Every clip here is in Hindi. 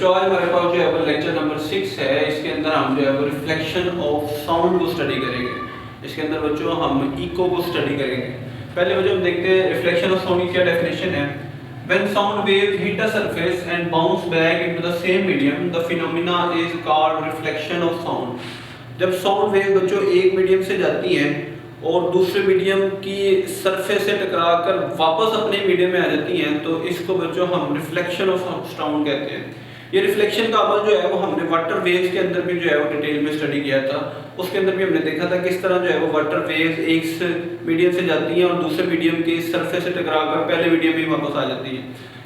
बच्चों आज हमारे पास जो है वो लेक्चर नंबर 6 है। इसके अंदर हम जो है वो रिफ्लेक्शन ऑफ साउंड को स्टडी करेंगे। इसके अंदर बच्चों हम इको को स्टडी करेंगे। पहले बच्चों हम देखते हैं रिफ्लेक्शन ऑफ साउंड की क्या डेफिनेशन है। When sound waves hit a surface and bounce back into the same medium, the phenomena is called reflection of sound. जब साउंड वेव बच्चों एक मीडियम से जाती हैं और दूसरे मीडियम की सरफेस से टकराकर वापस अपने मीडियम में आ जाती हैं तो इसको बच्चों हम रिफ्लेक्शन ऑफ साउंड कहते हैं। ये रिफ्लेक्शन का अमल जो है वो हमने वाटर वेव्स के अंदर भी जो है वो डिटेल में स्टडी किया था। उसके अंदर भी हमने देखा था किस तरह जो है वो वाटर वेव्स एक मीडियम से जाती हैं और दूसरे मीडियम की सरफेस से टकराकर पहले मीडियम में वापस आ जाती हैं।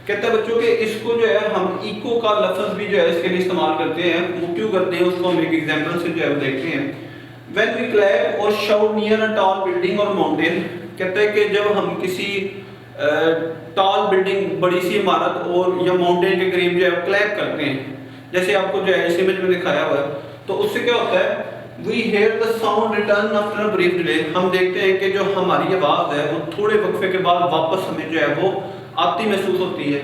कहते हैं बच्चों के इसको जो है हम इको का लफ्ज भी जो है इसके लिए इस्तेमाल करते हैं। वो क्यों करते हैं उसको हम एक एग्जांपल से जो है वो देखते हैं। When we clap or shout near a tall building or mountain, कहते हैं कि जब हम किसी टॉल बिल्डिंग बड़ी सी इमारत और या माउंटेन के करीब जो है क्लैप करते हैं, जैसे आपको जो है इस इमेज में दिखाया हुआ है, तो उससे क्या होता है we hear the sound return after a brief delay। हम देखते हैं कि जो हमारी आवाज़ है वो थोड़े वक्फे के बाद वापस हमें जो है वो आती महसूस होती है।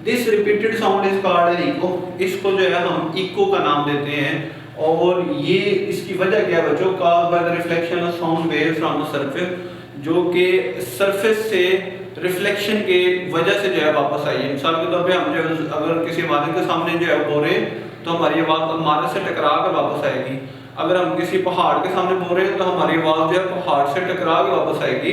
This repeated sound is called an echo। इसको जो है हम इको का नाम देते हैं और ये इसकी वजह क्या है बच्चों, caused by the reflection of sound waves from the surface, जो कि सरफेस से रिफ्लेक्शन के वजह से जो है वापस आई है। मिसाल के तौर पे हम जो है अगर किसी इमारत के सामने जो है बोल रहे हैं तो हमारी आवाज़ इमारत से टकरा कर वापस आएगी। अगर हम किसी पहाड़ के सामने बोल रहे हैं तो हमारी आवाज़ जो है पहाड़ से टकरा के वापस आएगी।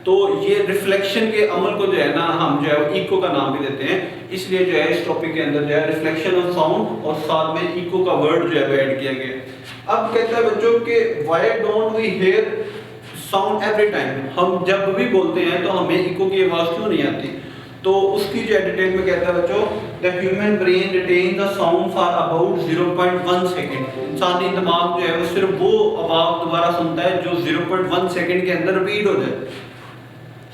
तो ये रिफ्लेक्शन के अमल को जो है ना हम जो है वो इको का नाम भी देते हैं। इसलिए जो है इस टॉपिक के अंदर जो है रिफ्लेक्शन ऑफ साउंड और साथ में इको का वर्ड जो है ऐड किया गया। अब कहता है बच्चों के why don't we hear sound every time. हम जब भी बोलते हैं तो हमें इको की आवाज़ क्यों नहीं आती। तो उसकी जो डिटेल में कहता है बच्चों the human brain retain the sound for about 0.1 second. इंसानी दिमाग जो है वो सिर्फ वो आवाज़ दोबारा सुनता है जो 0.1 सेकंड के अंदर रिपीट हो जाए।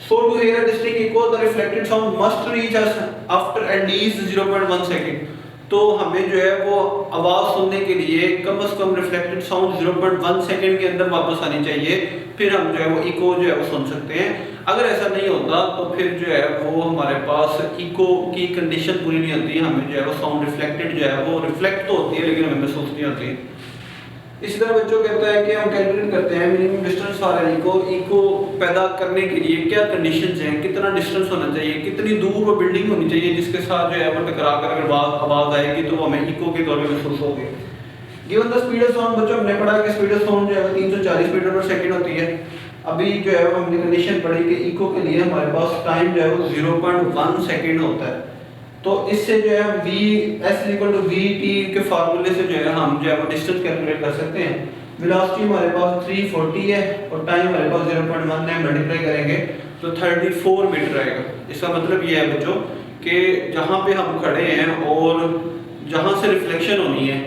So to hear a distinct echo, the reflected sound must reach us after at least 0.1 second। तो हमें जो है वो आवाज़ सुनने के लिए कम से कम रिफ्लेक्टेड साउंड 0.1 सेकंड के अंदर वापस आनी चाहिए, फिर हम जो है वो इको जो है वो सुन सकते हैं। अगर ऐसा नहीं होता तो फिर जो है वो हमारे पास इको की कंडीशन पूरी नहीं होती। हमें जो है वो साउंड रिफ्लेक्टेड जो है वो रिफ्लेक्ट तो होती है लेकिन हमें महसूस नहीं होती। इसी तरह बच्चों कहता है कि हम कैलकुलेट करते हैं minimum distance for an echo पैदा करने के लिए क्या कंडीशंस हैं, कितना डिस्टेंस होना चाहिए, कितनी दूर वो बिल्डिंग होनी चाहिए जिसके साथ जो है वो टकरा कर अगर आवाज़ आएगी तो वो हमें इको के तौर पे महसूस होगी। Given the speed of sound, बच्चों हमने पढ़ा कि स्पीड ऑफ साउंड जो है 340 मीटर पर सेकंड होती है। अभी जो है हमने कंडीशन पढ़ी कि इको के लिए हमारे पास टाइम जो है वो 0.1 सेकंड होता है। तो इससे जो है v s = vt के फार्मूले से जो है हम जो है वो डिस्टेंस कैलकुलेट कर सकते हैं। वेलोसिटी हमारे पास 340 है और टाइम हमारे पास 0.1 है, मल्टीप्लाई करेंगे तो 34 मीटर आएगा। इसका मतलब ये है बच्चों कि जहाँ पे हम खड़े हैं और जहाँ से रिफ्लेक्शन होनी है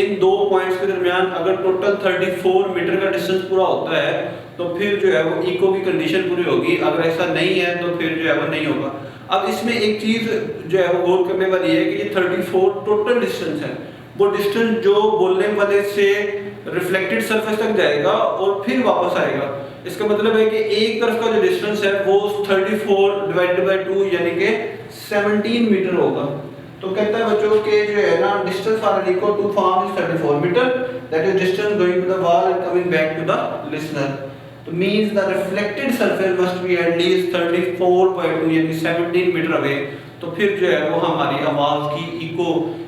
इन दो पॉइंट्स के दरमियान अगर टोटल 34 मीटर का डिस्टेंस पूरा होता है तो फिर जो है वो इको की कंडीशन पूरी होगी। अगर ऐसा नहीं है तो फिर जो है वो नहीं होगा। अब इसमें एक चीज़ जो है वो गौर करने वाली है कि ये 34 टोटल डिस्टेंस है, वो डिस्टेंस जो बोलने वाले से रिफ्लेक्टेड सरफेस तक जाएगा और फिर वापस आएगा। इसका मतलब है कि एक तरफ का जो डिस्टेंस है वो 34 डिवाइडेड बाय 2 यानी कि 17 मीटर होगा। तो कहता है बच्चों के जो है ना distance for an echo to form is 34 metre, that is distance going to the wall and coming back to the listener. तो means the reflected surface must be at least 34.2 यानी 17 मीटर अवे। तो फिर जो है वो हमारी आवाज़ की इको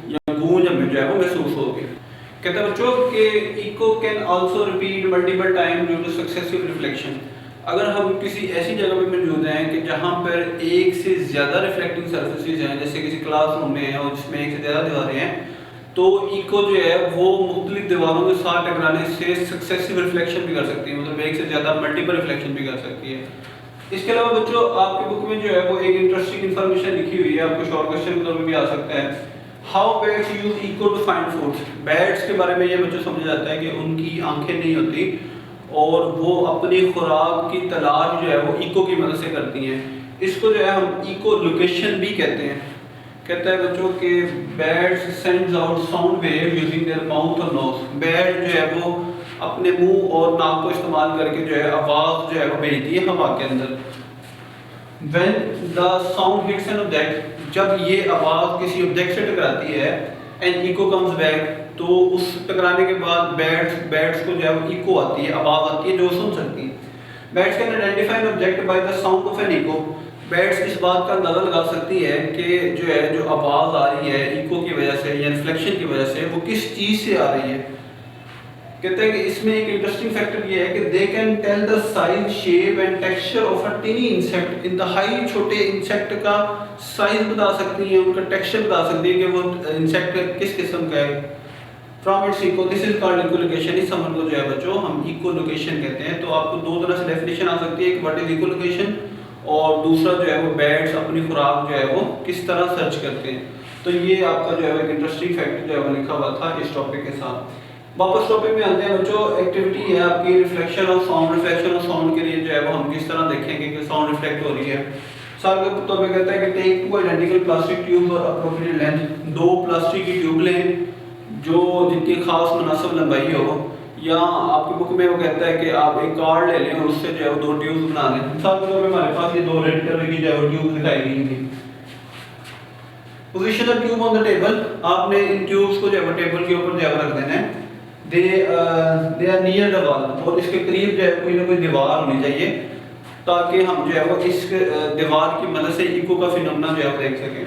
या गूंज हमें जो है वो महसूस होगी। कहते हैं बच्चों कि echo can also repeat multiple time due to successive reflection. अगर हम किसी ऐसी जगह पे मौजूद हैं कि जहाँ पर एक से ज़्यादा रिफ्लेक्टिंग सरफेसेस हैं, जैसे किसी क्लासरूम में है और जिसमें एक से ज़्यादा दीवारें हैं, तो इको जो है वो मुख्तलिफ दीवारों के साथ टकराने से सक्सेसिव रिफ्लेक्शन भी कर सकती है, मतलब एक से ज़्यादा मल्टीपल रिफ्लेक्शन भी कर सकती है। इसके अलावा बच्चों आपकी बुक में जो है वो एक इंटरेस्टिंग इन्फॉर्मेशन लिखी हुई है, आपको शॉर्ट क्वेश्चन के तौर पर भी आ सकता है। How bats use echo to find food. Bats के बारे में ये बच्चों समझ जाता है कि उनकी आंखें नहीं होती और वो अपनी खुराक की तलाश जो है वो इको की मदद से करती हैं। इसको जो है हम इको लोकेशन भी कहते हैं। कहता है बच्चों के bats sends out sound wave using their mouth और नोज। बैट जो है वो अपने मुंह और नाक को इस्तेमाल करके जो है आवाज़ जो है वो भेजती है हवा के अंदर। When the sound hits an object, जब ये आवाज़ किसी ऑब्जेक्ट से टकराती है एंड इको कम्स बैक, तो उस टकराने के बाद बैट्स को जो है इको आती है, आवाज आती है जो सुन सकती है। Bats can identify an object by the sound of an echo. Bats इस बात का अंदाजा लगा सकती है कि जो आवाज आ रही है इको की वजह से या रिफ्लेक्शन की वजह से वो किस चीज से आ रही है। कहते हैं कि इसमें एक इंटरेस्टिंग फैक्टर ये है कि they can tell the size, shape and texture of a tiny insect. इंतहाई छोटे इंसेक्ट का साइज बता सकती है, उनका टेक्सचर बता सकती है कि वो इंसेक्ट किस किस्म का है। From its echo, this is called echolocation. इस समझ को जो है बच्चों हम इकोलोकेशन कहते हैं। तो आपको दो तरह से डेफिनेशन आ सकती है, एक व्हाट इज इकोलोकेशन और दूसरा जो है वो बैट्स अपनी खुराक जो है वो किस तरह सर्च करते हैं। तो ये आपका जो है एक इंटरेस्टिंग फैक्ट जो है वो लिखा हुआ था इस टॉपिक के साथ। वापस टॉपिक में आते हैं बच्चों, एक्टिविटी है आपकी reflection of sound. Reflection of sound के लिए जो है वो हम किस तरह देखेंगे कि साउंड रिफ्लेक्ट हो रही है। साल के टॉपिक कहता है कि take two identical plastic tube और अप्रोप्रिएट लेंथ। दो प्लास्टिक की ट्यूब लें जो जिनकी खास मुनासिब लंबाई हो, या आपकी बुक में वो कहता है कि आप एक कार्ड ले लें और उससे जो है वो दो ट्यूब्स बना लें। मिसाल के तौर पे हमारे पास ये दो रेड कलर की जो है वो ट्यूब दिखाई गई थी। Position the tube on the table, आपने इन ट्यूब्स को जो है वो टेबल के ऊपर जो है रख देना है। They are near the wall, और इसके करीब जो है कोई ना कोई दीवार होनी चाहिए ताकि हम जो है वो इस दीवार की मदद से इको का फिनोमेना जो है वो देख सकें।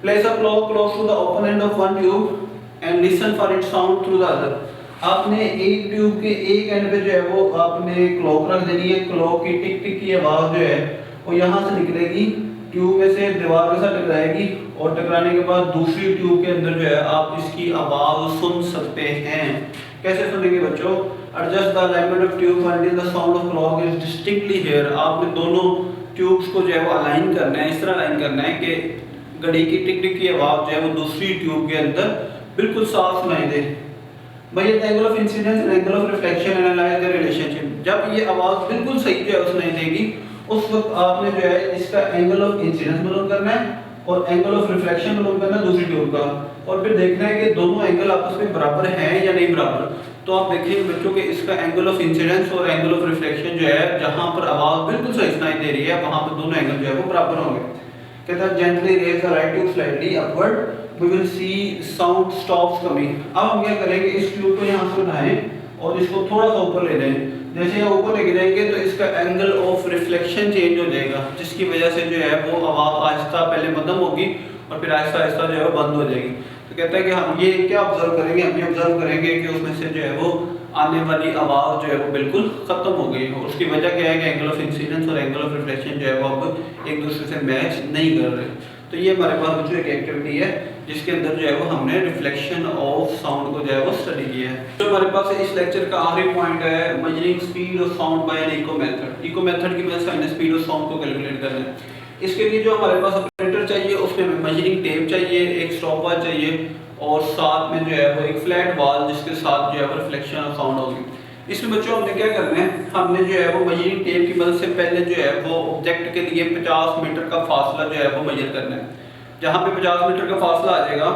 Place a clock close to the open end of one tube and listen for its sound through the other. आपने एक ट्यूब के एक एंड पे जो है वो आपने क्लॉक रख देनी है। क्लॉक की टिक टिक की आवाज जो है वो यहाँ से निकलेगी, ट्यूब में से दीवार के साथ टकराएगी और टकराने के बाद दूसरी ट्यूब के अंदर जो है आप इसकी आवाज सुन सकते हैं। कैसे सुनेंगे बच्चों? Adjust the alignment of tube until the sound of clock is distinctly heard। आपने दोनों ट्यूब्स को जो है वो अलाइन करना है, इस तरह अलाइन करना है कि घड़ी की टिक टिक की आवाज जो है वो दूसरी ट्यूब के अंदर बिल्कुल साफ सुनाई दे। भाई angle of incidence and angle of reflection analyse the relationship. जब ये आवाज बिल्कुल सही जो है सुनाई देगी उस वक्त आपने जो है इसका एंगल ऑफ इंसिडेंस मालूम करना है और एंगल ऑफ रिफ्लेक्शन मालूम करना है दूसरी ट्यूब का, और फिर देखना है कि दोनों एंगल आपस में बराबर हैं या नहीं बराबर। तो आप देखिए बच्चों कि इसका एंगल ऑफ इंसिडेंस और एंगल ऑफ रिफ्लेक्शन जो है जहां पर आवाज बिल्कुल सही सुनाई दे रही है वहां पर दोनों एंगल जो है वो बराबर होंगे। कहता है gently raise the right tube slightly upward we will see sound stops coming. अब हम क्या करेंगे, इस ट्यूब को यहां से उठाएं और इसको थोड़ा सा ऊपर ले जाएं। जैसे ये ऊपर लेके जाएंगे तो इसका एंगल ऑफ रिफ्लेक्शन चेंज हो जाएगा, जिसकी वजह से जो है वो आवाज आहिस्ता पहले मध्यम होगी और फिर आहिस्ता आहिस्ता जो है बंद हो जाएगी। तो कहता है कि हम ये क्या ऑब्जर्व करेंगे, हम ये ऑब्जर्व करेंगे कि उसमें से जो है वो आने वाली आवाज जो है वो बिल्कुल खत्म हो गई है। उसकी वजह क्या है कि एंगल ऑफ इंसिडेंस और एंगल ऑफ रिफ्लेक्शन जो है वो अब एक दूसरे से मैच नहीं कर रहे। तो ये हमारे पास बच्चों एक एक्टिविटी है जिसके अंदर जो है वो हमने रिफ्लेक्शन ऑफ साउंड को जो है वो स्टडी किया है। तो हमारे पास इस लेक्चर का आखिरी पॉइंट है measuring speed of sound by an echo method. Echo method की मदद से हमने स्पीड ऑफ साउंड को कैलकुलेट करना है। इसके लिए जो हमारे पास ऑपरेटर चाहिए उसमें हमें मेजरिंग टेप चाहिए, एक स्टॉपवॉच चाहिए और साथ में जो है वो एक फ्लैट वॉल जिसके साथ जो है वो रिफ्लेक्शन ऑफ साउंड होगी। इसमें बच्चों हमने क्या करना है, हमने जो है वो मेजरिंग टेप की मदद से पहले जो है वो ऑब्जेक्ट के लिए 50 मीटर का फासला जो है वो मेजर करना है। जहाँ पे 50 मीटर का फासला आ जाएगा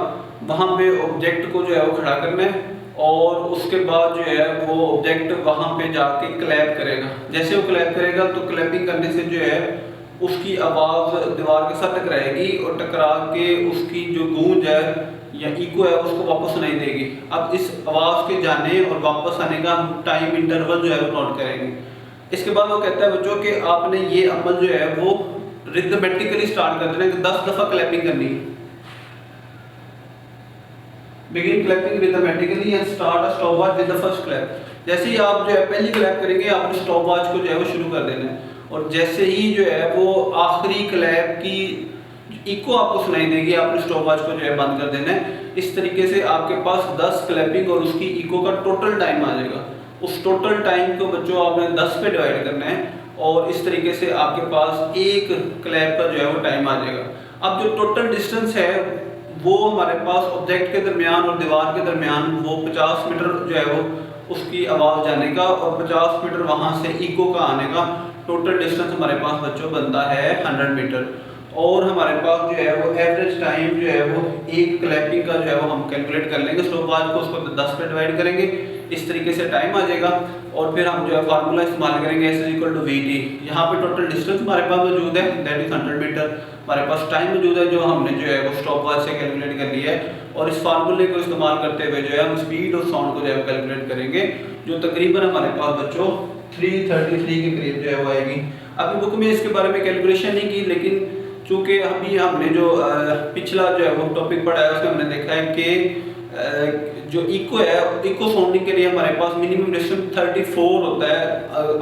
वहाँ पे ऑब्जेक्ट को जो है वो खड़ा करना है और उसके बाद जो है वो ऑब्जेक्ट वहाँ पे जाके क्लैप करेगा। जैसे वो क्लैप करेगा तो क्लैपिंग करने से जो है उसकी आवाज़ दीवार के साथ टकराएगी और टकरा के उसकी जो गूंज है या इको है उसको वापस सुनाई देगी। अब इस आवाज़ के जाने और वापस आने का हम टाइम इंटरवल जो है वो नोट करेंगे। इसके बाद वो कहता है बच्चों कि आपने ये अमल जो है वो रिथमेटिकली स्टार्ट कर देना कि 10 दफ़ा क्लैपिंग करनी है। Begin clapping rhythmically and start a stopwatch with the first clap. जैसे ही आप जो है पहली क्लैप करेंगे आपने स्टॉपवॉच को जो है वो शुरू कर देना है और जैसे ही जो है वो आखिरी क्लैप की इको आपको सुनाई देगी आपने स्टॉपवॉच को जो है बंद कर देना है। इस तरीके से आपके पास 10 क्लैपिंग और उसकी इको का टोटल टाइम आ जाएगा। उस टोटल टाइम को बच्चों आपने 10 पे डिवाइड करना है और इस तरीके से आपके पास एक क्लैप का जो है वो टाइम आ जाएगा। अब जो टोटल डिस्टेंस है वो हमारे पास ऑब्जेक्ट के दरमियान और दीवार के दरमियान वो 50 मीटर जो है वो उसकी आवाज़ जाने का और 50 मीटर वहाँ से इको का आने का टोटल डिस्टेंस हमारे पास बच्चों बनता है 100 मीटर। और हमारे पास जो है वो एवरेज टाइम जो है वो एक क्लैपिंग का जो है वो हम कैलकुलेट कर लेंगे। स्टॉपवॉच को उसको 10 पे डिवाइड करेंगे, इस तरीके से टाइम आ जाएगा और फिर हम जो है फार्मूला इस्तेमाल करेंगे S equal to V T. यहाँ पे टोटल डिस्टेंस हमारे पास मौजूद है, दैट इज 100 मीटर। हमारे पास टाइम मौजूद है जो हमने जो है वो स्टॉप वॉच से कैलकुलेट कर लिया है, और इस फार्मूले को इस्तेमाल करते हुए जो है हम स्पीड और साउंड को जो है कैलकुलेट करेंगे, जो तकरीबन हमारे पास बच्चों 333 के करीब जो है वो आएगी। अभी बुक में इसके बारे में कैलकुलेशन नहीं की, लेकिन चूँकि अभी हमने जो पिछला जो है वो टॉपिक पढ़ा है उसमें हमने देखा है कि जो इको है, इको साउंडिंग के लिए हमारे पास मिनिमम डिस्टेंस 34 होता है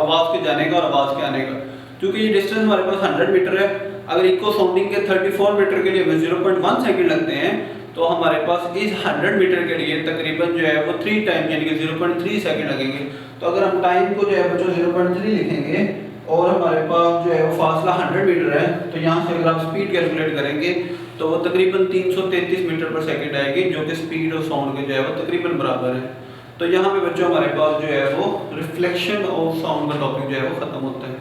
आवाज़ के जाने का और आवाज़ के आने का। क्योंकि ये डिस्टेंस हमारे पास 100 मीटर है, अगर इको साउंडिंग के 34 मीटर के लिए हमें 0.1 सेकंड लगते हैं, तो हमारे पास इस 100 मीटर के लिए तकरीबन जो है वो 3 टाइम यानी कि 0.3 सेकंड लगेंगे। तो अगर हम टाइम को जो है बच्चों 0.3 लिखेंगे और हमारे पास जो है वो फासला 100 मीटर है, तो यहाँ से अगर आप स्पीड कैलकुलेट करेंगे तो वो तकरीबन 333 मीटर पर सेकंड आएगी, जो कि स्पीड और साउंड के जो है वो तकरीबन बराबर है। तो यहाँ पे बच्चों हमारे पास जो है वो रिफ्लेक्शन ऑफ साउंड का टॉपिक जो है वो ख़त्म होता है।